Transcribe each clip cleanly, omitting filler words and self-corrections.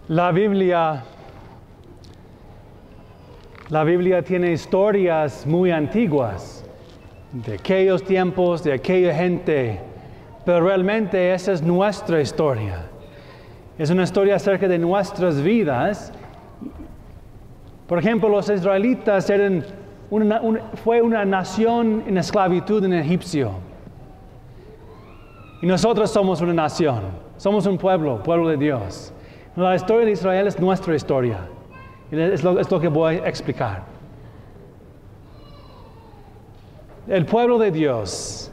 La Biblia tiene historias muy antiguas, de aquellos tiempos, de aquella gente, pero realmente esa es nuestra historia. Es una historia acerca de nuestras vidas. Por ejemplo, los israelitas fue una nación en esclavitud en Egipcio. Y nosotros somos una nación, somos un pueblo de Dios. La historia de Israel es nuestra historia. Es lo que voy a explicar. El pueblo de Dios,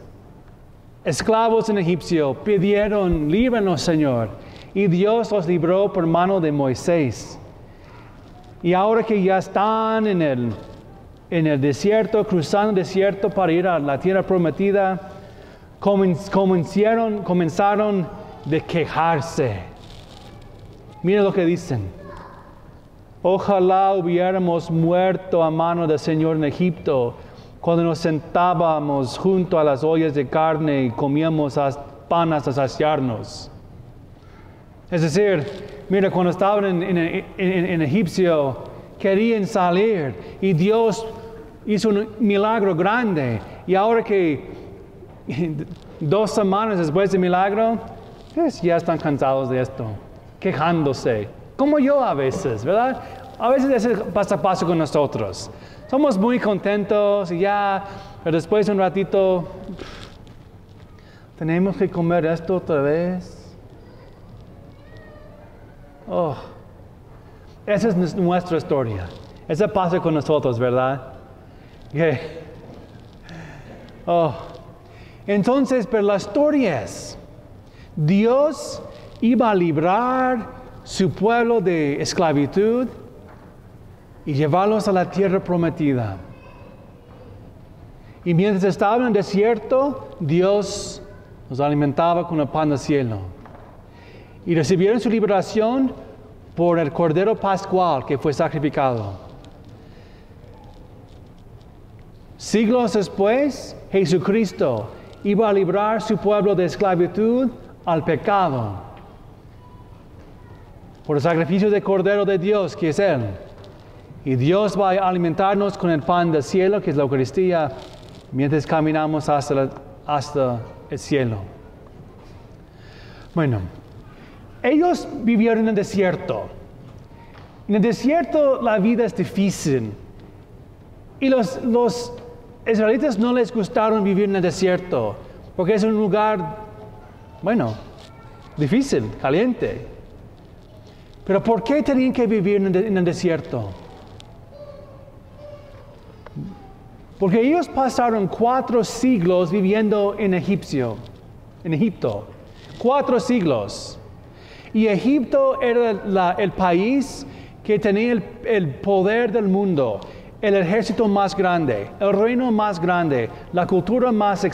esclavos en Egipcio, pidieron, líbranos, Señor. Y Dios los libró por mano de Moisés. Y ahora que ya están en el desierto, cruzando el desierto para ir a la tierra prometida, comenzaron de quejarse. Miren lo que dicen. Ojalá hubiéramos muerto a mano del Señor en Egipto, cuando nos sentábamos junto a las ollas de carne y comíamos pan hasta saciarnos. Es decir, mira, cuando estaban en Egipcio, querían salir y Dios hizo un milagro grande. Y ahora que 2 semanas después del milagro, pues ya están cansados de esto, quejándose. Como yo a veces, ¿verdad? A veces eso pasa con nosotros. Somos muy contentos y ya, pero después de un ratito, tenemos que comer esto otra vez. Oh, esa es nuestra historia. Eso pasa con nosotros, ¿verdad? Okay. Oh. Entonces, pero la historia es, Dios iba a librar su pueblo de esclavitud y llevarlos a la tierra prometida. Y mientras estaban en el desierto, Dios los alimentaba con el pan del cielo. Y recibieron su liberación por el Cordero Pascual que fue sacrificado. Siglos después, Jesucristo iba a librar su pueblo de esclavitud al pecado por el sacrificio de Cordero de Dios, que es Él. Y Dios va a alimentarnos con el pan del cielo, que es la Eucaristía, mientras caminamos hasta el cielo. Bueno, ellos vivieron en el desierto. En el desierto la vida es difícil. Y los israelitas no les gustaron vivir en el desierto, porque es un lugar, difícil, caliente. Pero ¿por qué tenían que vivir en el desierto? Porque ellos pasaron 4 siglos viviendo en Egipto. 4 siglos. Y Egipto era el país que tenía el poder del mundo, el ejército más grande, el reino más grande, la cultura más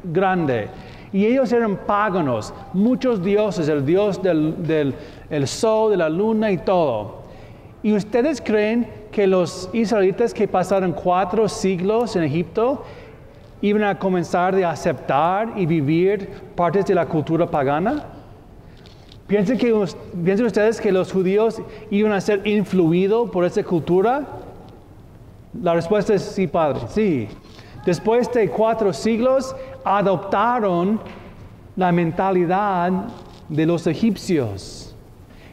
grande. Y ellos eran paganos, muchos dioses, el dios del sol, de la luna y todo. ¿Y ustedes creen que los israelitas que pasaron 4 siglos en Egipto iban a comenzar a aceptar y vivir partes de la cultura pagana? ¿Piensan ustedes que los judíos iban a ser influidos por esa cultura? La respuesta es sí, Padre, sí. Después de 4 siglos, adoptaron la mentalidad de los egipcios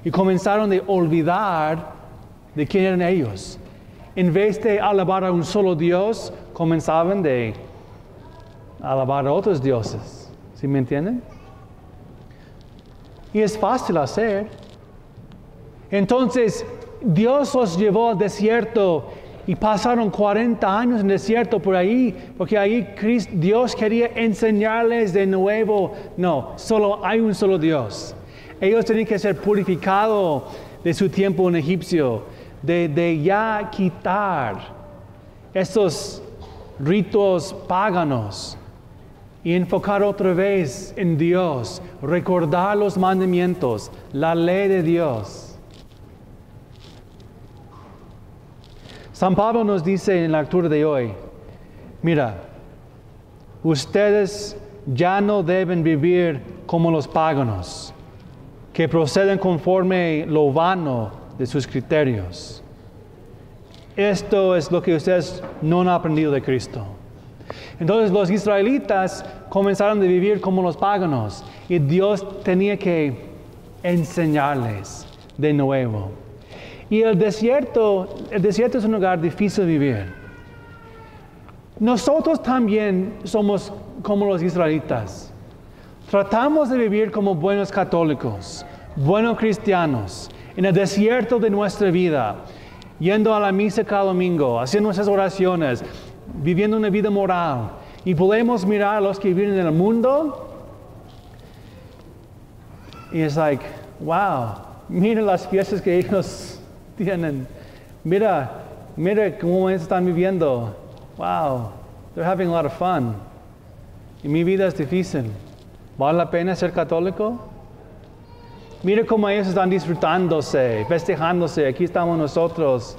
y comenzaron a olvidar de quién eran ellos. En vez de alabar a un solo Dios, comenzaban a alabar a otros dioses. ¿Sí me entienden? Y es fácil hacer. Entonces, Dios los llevó al desierto y pasaron 40 años en el desierto por ahí, porque ahí Dios quería enseñarles de nuevo, no, solo hay un solo Dios. Ellos tenían que ser purificados de su tiempo en Egipcio, de ya quitar estos ritos paganos y enfocar otra vez en Dios, recordar los mandamientos, la ley de Dios. San Pablo nos dice en la lectura de hoy, mira, ustedes ya no deben vivir como los paganos, que proceden conforme lo vano de sus criterios. Esto es lo que ustedes no han aprendido de Cristo. Entonces los israelitas comenzaron a vivir como los paganos y Dios tenía que enseñarles de nuevo. Y el desierto es un lugar difícil de vivir. Nosotros también somos como los israelitas. Tratamos de vivir como buenos católicos, buenos cristianos, en el desierto de nuestra vida, yendo a la misa cada domingo, haciendo nuestras oraciones, viviendo una vida moral. Y podemos mirar a los que viven en el mundo y es like, wow, mira las fiestas que ellos tienen. Mira cómo ellos están viviendo. Wow, they're having a lot of fun. Y mi vida es difícil. ¿Vale la pena ser católico? Mira cómo ellos están disfrutándose, festejándose. Aquí estamos nosotros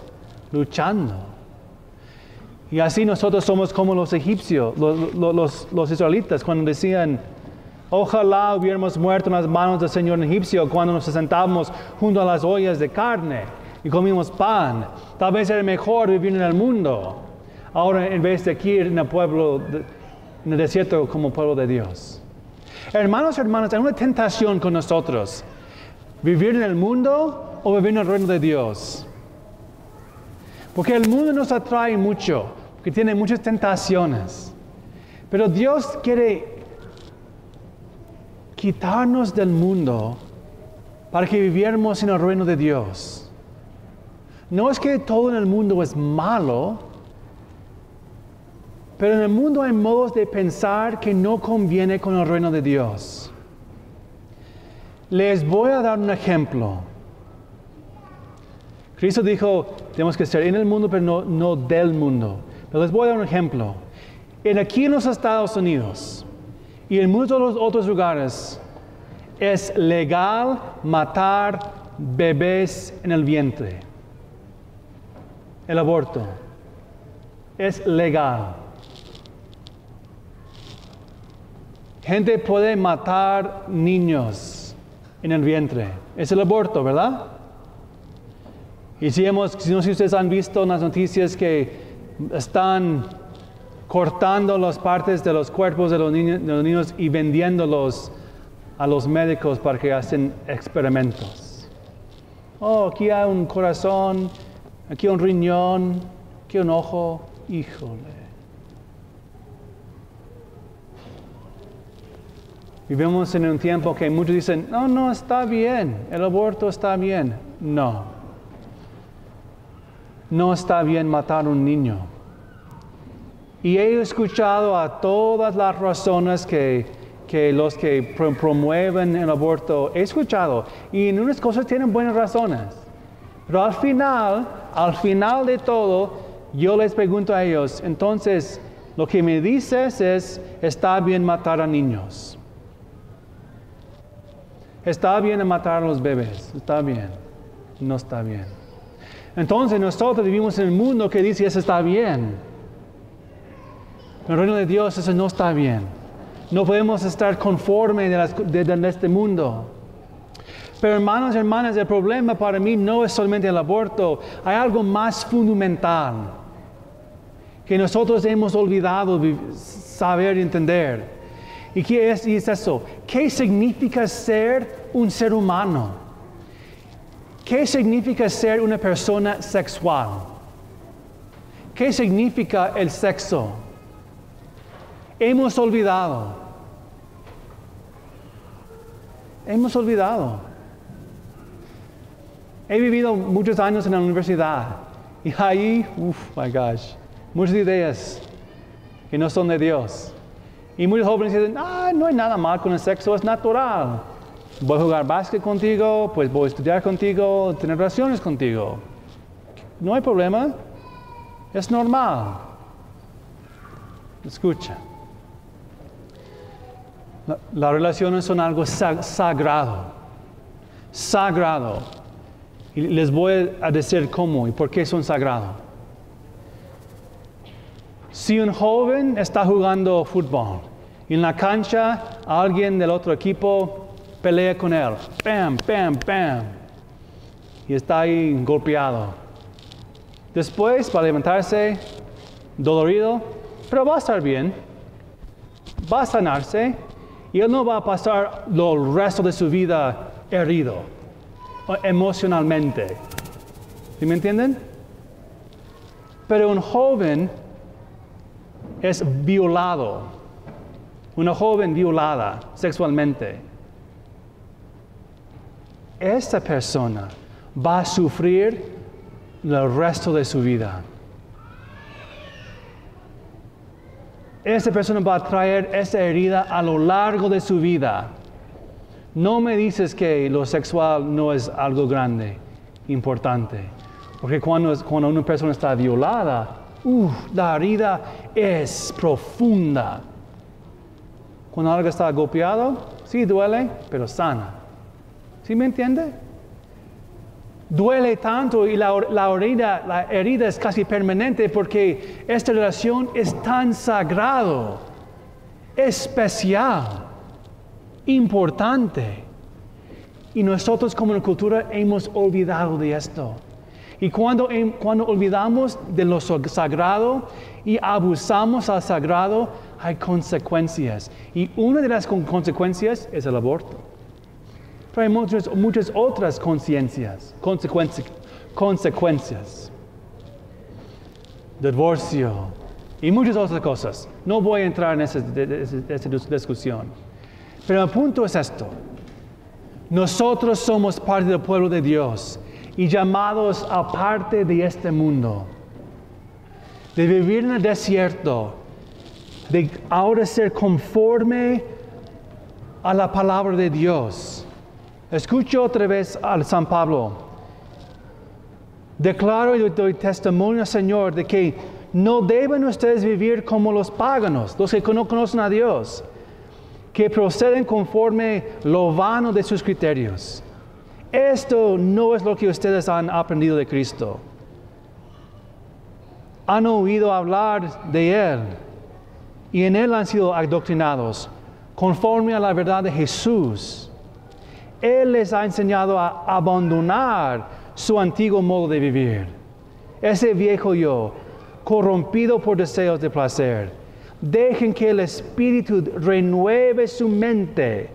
luchando. Y así nosotros somos como los egipcios, los israelitas, cuando decían, ojalá hubiéramos muerto en las manos del Señor egipcio cuando nos sentábamos junto a las ollas de carne y comimos pan. Tal vez era mejor vivir en el mundo. Ahora, en vez de aquí en el pueblo, en el desierto como pueblo de Dios. Hermanos y hermanas, hay una tentación con nosotros. ¿Vivir en el mundo o vivir en el reino de Dios? Porque el mundo nos atrae mucho, porque tiene muchas tentaciones. Pero Dios quiere quitarnos del mundo para que viviéramos en el reino de Dios. No es que todo en el mundo es malo, pero en el mundo hay modos de pensar que no conviene con el reino de Dios. Les voy a dar un ejemplo. Cristo dijo, tenemos que ser en el mundo, pero no del mundo. Pero les voy a dar un ejemplo. Aquí en los Estados Unidos y en muchos otros lugares es legal matar bebés en el vientre. El aborto es legal. Gente puede matar niños en el vientre. Es el aborto, ¿verdad? Y no sé si ustedes han visto en las noticias que están cortando las partes de los cuerpos de los niños y vendiéndolos a los médicos para que hacen experimentos. Oh, aquí hay un corazón, aquí un riñón, aquí un ojo. Híjole. Vivimos en un tiempo que muchos dicen, no, está bien, el aborto está bien. No está bien matar a un niño. Y he escuchado a todas las razones que los que promueven el aborto, he escuchado, y en unas cosas tienen buenas razones. Pero al final de todo, yo les pregunto a ellos, entonces, lo que me dices es, ¿está bien matar a niños? ¿Está bien matar a los bebés? ¿Está bien? No está bien. Entonces nosotros vivimos en un mundo que dice eso está bien. En el reino de Dios eso no está bien. No podemos estar conforme de este mundo. Pero hermanos y hermanas, el problema para mí no es solamente el aborto. Hay algo más fundamental que nosotros hemos olvidado saber y entender. ¿Y qué es eso? ¿Qué significa ser un ser humano? ¿Qué significa ser una persona sexual? ¿Qué significa el sexo? Hemos olvidado. He vivido muchos años en la universidad y ahí, muchas ideas que no son de Dios. Y muchos jóvenes dicen, no hay nada mal con el sexo, es natural. Voy a jugar básquet contigo, pues voy a estudiar contigo, tener relaciones contigo. No hay problema, es normal. Escucha. Las relaciones son algo sagrado. Y les voy a decir cómo y por qué son sagrados. Si un joven está jugando fútbol y en la cancha alguien del otro equipo pelea con él. Bam, bam, bam. Y está ahí golpeado. Después va a levantarse dolorido, pero va a estar bien. Va a sanarse y él no va a pasar el resto de su vida herido emocionalmente. ¿Sí me entienden? Pero un joven es violado, una joven violada sexualmente. Esta persona va a sufrir el resto de su vida. Esta persona va a traer esa herida a lo largo de su vida. No me dices que lo sexual no es algo grande, importante. Porque cuando una persona está violada, la herida es profunda. Cuando algo está golpeado, sí duele, pero sana. ¿Sí me entiende? Duele tanto y la herida es casi permanente porque esta relación es tan sagrado, especial, importante. Y nosotros como una cultura hemos olvidado de esto. Y cuando olvidamos de lo sagrado y abusamos al sagrado, hay consecuencias. Y una de las consecuencias es el aborto. Pero hay muchas otras consecuencias. Divorcio y muchas otras cosas. No voy a entrar en esa discusión. Pero el punto es esto. Nosotros somos parte del pueblo de Dios y llamados a parte de este mundo. De vivir en el desierto. De ahora ser conforme a la palabra de Dios. Escucho otra vez al San Pablo. Declaro y doy testimonio, Señor, de que no deben ustedes vivir como los paganos, los que no conocen a Dios, que proceden conforme lo vano de sus criterios. Esto no es lo que ustedes han aprendido de Cristo. Han oído hablar de Él y en Él han sido adoctrinados conforme a la verdad de Jesús. Él les ha enseñado a abandonar su antiguo modo de vivir. Ese viejo yo, corrompido por deseos de placer. Dejen que el Espíritu renueve su mente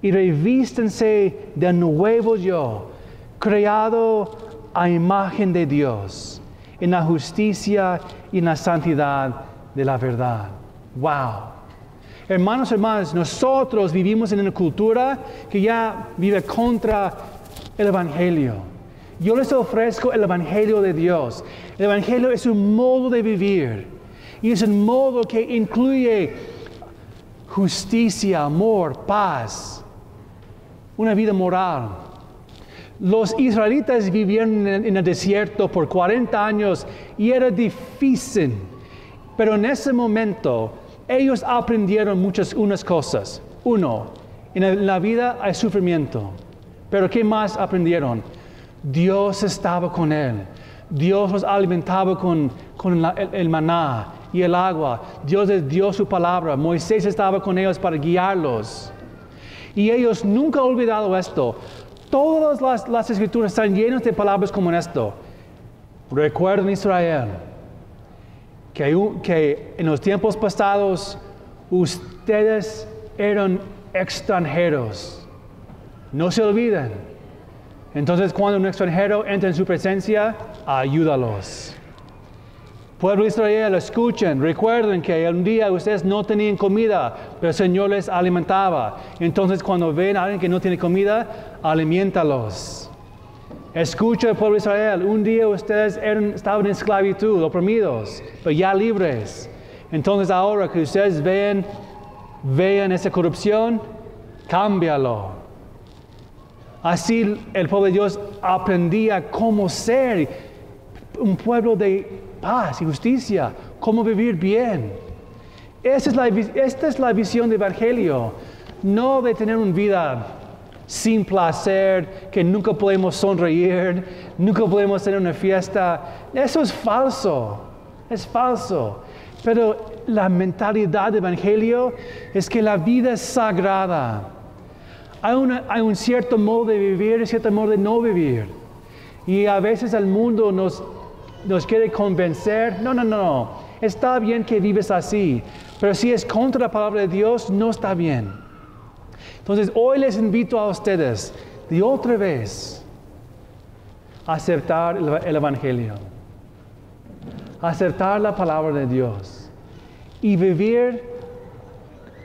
y revístense de nuevo yo, creado a imagen de Dios, en la justicia y en la santidad de la verdad. ¡Wow! Hermanos, hermanas, nosotros vivimos en una cultura que ya vive contra el Evangelio. Yo les ofrezco el Evangelio de Dios. El Evangelio es un modo de vivir. Y es un modo que incluye justicia, amor, paz, una vida moral. Los israelitas vivieron en el desierto por 40 años y era difícil. Pero en ese momento ellos aprendieron unas cosas. Uno, en la vida hay sufrimiento. Pero ¿qué más aprendieron? Dios estaba con él. Dios los alimentaba con el maná y el agua. Dios les dio su palabra. Moisés estaba con ellos para guiarlos. Y ellos nunca han olvidado esto. Todas las escrituras están llenas de palabras como esto. Recuerden, Israel, que en los tiempos pasados ustedes eran extranjeros. No se olviden. Entonces, cuando un extranjero entra en su presencia, ayúdalos. Pueblo de Israel, escuchen, recuerden que un día ustedes no tenían comida, pero el Señor les alimentaba. Entonces, cuando ven a alguien que no tiene comida, aliméntalos. Escucha, pueblo de Israel, un día ustedes estaban en esclavitud, oprimidos, pero ya libres. Entonces, ahora que ustedes vean esa corrupción, cámbialo. Así el pueblo de Dios aprendía cómo ser un pueblo de paz y justicia, cómo vivir bien. Esta es la visión del Evangelio, no de tener una vida sin placer, que nunca podemos sonreír, nunca podemos tener una fiesta. Eso es falso. Pero la mentalidad del Evangelio es que la vida es sagrada. Hay un cierto modo de vivir y cierto modo de no vivir. Y a veces el mundo nos quiere convencer, no, está bien que vives así, pero si es contra la palabra de Dios, no está bien. Entonces, hoy les invito a ustedes, de otra vez, a aceptar el Evangelio, a aceptar la palabra de Dios y vivir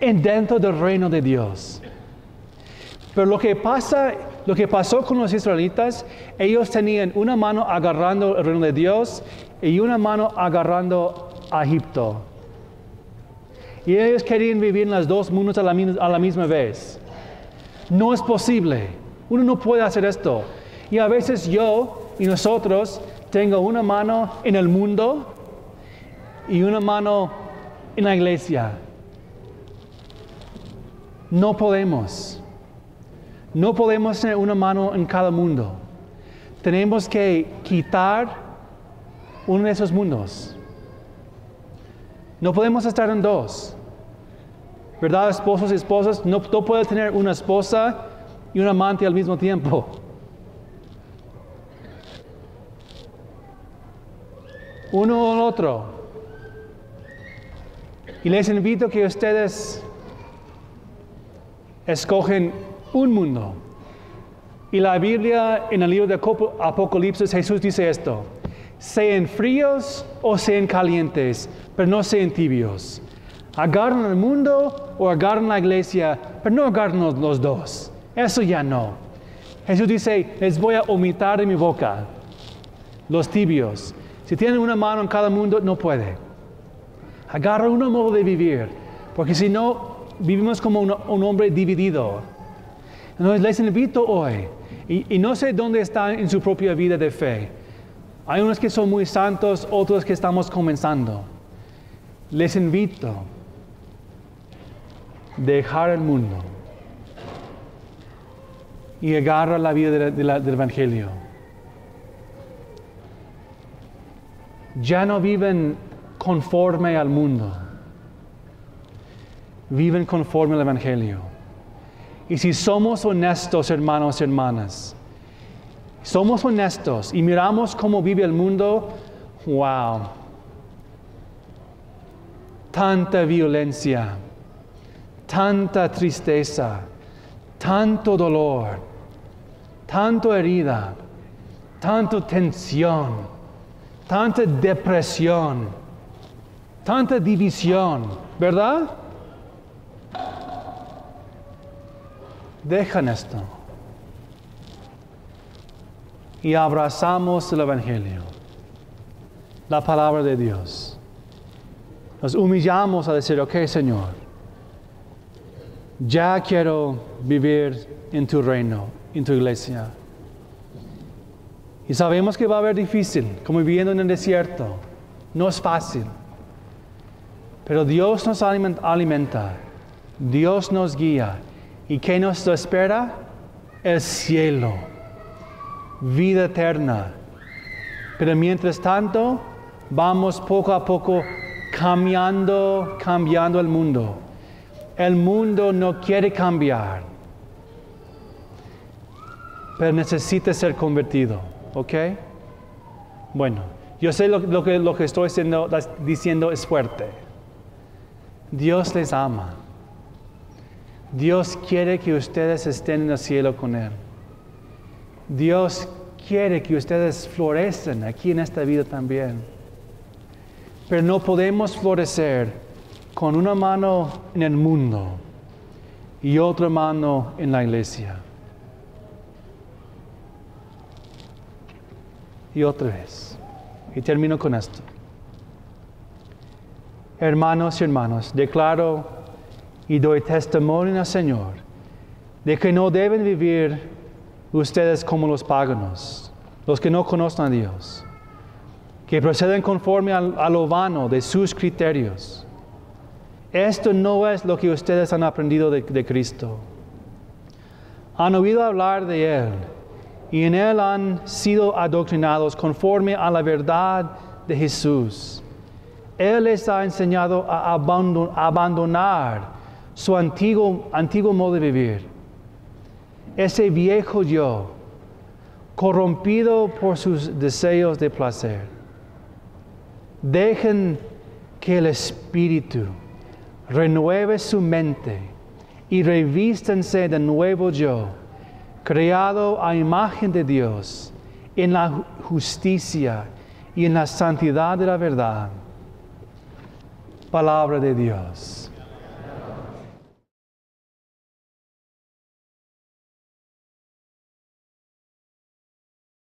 dentro del reino de Dios. Pero lo que pasó con los israelitas, ellos tenían una mano agarrando el reino de Dios y una mano agarrando a Egipto. Y ellos querían vivir en los dos mundos a la misma vez. No es posible. Uno no puede hacer esto. Y a veces yo y nosotros tengo una mano en el mundo y una mano en la iglesia. No podemos. No podemos tener una mano en cada mundo. Tenemos que quitar uno de esos mundos. No podemos estar en dos. ¿Verdad, esposos y esposas? No puede tener una esposa y un amante al mismo tiempo. Uno o el otro. Y les invito a que ustedes escogen un mundo. Y la Biblia, en el libro de Apocalipsis, Jesús dice esto: sean fríos o sean calientes, pero no sean tibios. Agarran el mundo o agarran la iglesia, pero no agarran los dos. Eso ya no. Jesús dice: les voy a vomitar de mi boca los tibios. Si tienen una mano en cada mundo, no puede. Agarra un modo de vivir, porque si no, vivimos como un hombre dividido. Entonces les invito hoy, y no sé dónde están en su propia vida de fe. Hay unos que son muy santos, otros que estamos comenzando. Les invito a dejar el mundo y agarrar la vida del Evangelio. Ya no viven conforme al mundo, viven conforme al Evangelio. Y si somos honestos, hermanos y hermanas, somos honestos y miramos cómo vive el mundo, wow, tanta violencia, tanta tristeza, tanto dolor, tanta herida, tanta tensión, tanta depresión, tanta división, ¿verdad? Dejan esto y abrazamos el Evangelio, la palabra de Dios. Nos humillamos a decir: ok, Señor, ya quiero vivir en tu reino, en tu iglesia. Y sabemos que va a haber difícil, como viviendo en el desierto. No es fácil. Pero Dios nos alimenta. Dios nos guía. ¿Y qué nos espera? El cielo. Vida eterna. Pero mientras tanto, vamos poco a poco cambiando el mundo. El mundo no quiere cambiar, pero necesita ser convertido, ¿ok? Bueno, yo sé lo que estoy diciendo es fuerte. Dios les ama. Dios quiere que ustedes estén en el cielo con Él. Dios quiere que ustedes florezcan aquí en esta vida también. Pero no podemos florecer con una mano en el mundo y otra mano en la iglesia. Y otra vez. Y termino con esto. Hermanos y hermanas, declaro y doy testimonio al Señor de que no deben vivir ustedes como los paganos, los que no conocen a Dios, que proceden conforme a lo vano de sus criterios. Esto no es lo que ustedes han aprendido de Cristo. Han oído hablar de Él y en Él han sido adoctrinados conforme a la verdad de Jesús. Él les ha enseñado a abandonar su antiguo modo de vivir. ese viejo yo, corrompido por sus deseos de placer. Dejen que el Espíritu renueve su mente y revístanse de nuevo yo, creado a imagen de Dios, en la justicia y en la santidad de la verdad. Palabra de Dios.